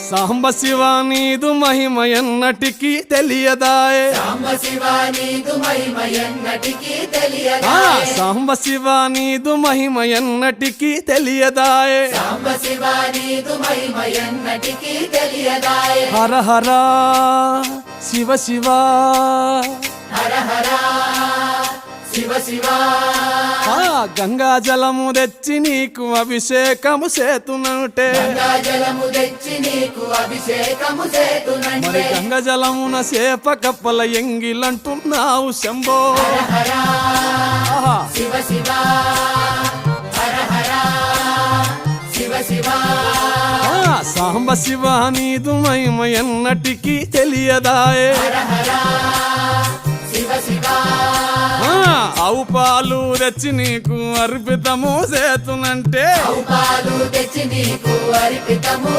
సాంబ శివ నీదు మహిమ ఎన్నటికీ తెలియదాయే సాంబ శివ నీదు మహిమ ఎన్నటికీ తెలియదాయే సాంబ శివ నీదు మహిమ ఎన్నటికీ తెలియదాయే సాంబ శివ నీదు మహిమ ఎన్నటికీ తెలియదాయే హర హర శివ శివ హర హర శివ శివ గంగా జలము తెచ్చి నీకు అభిషేకము చేతునంటే గంగా జలము తెచ్చి నీకు అభిషేకము మరి చేతునంటే గంగ జలమున సేప కప్పల ఎంగిలంటున్నావు శంభో హర ఆహా. శివ శివ హర హర శివ శివ సాంబ శివ నీదు మహిమ ఎన్నటికీ తెలియదాయే హర హర శివ శివ ఆవు పాలు తెచ్చి నీకు అర్పితము చేతునంటే పాలు తెచ్చి నీకు అర్పితము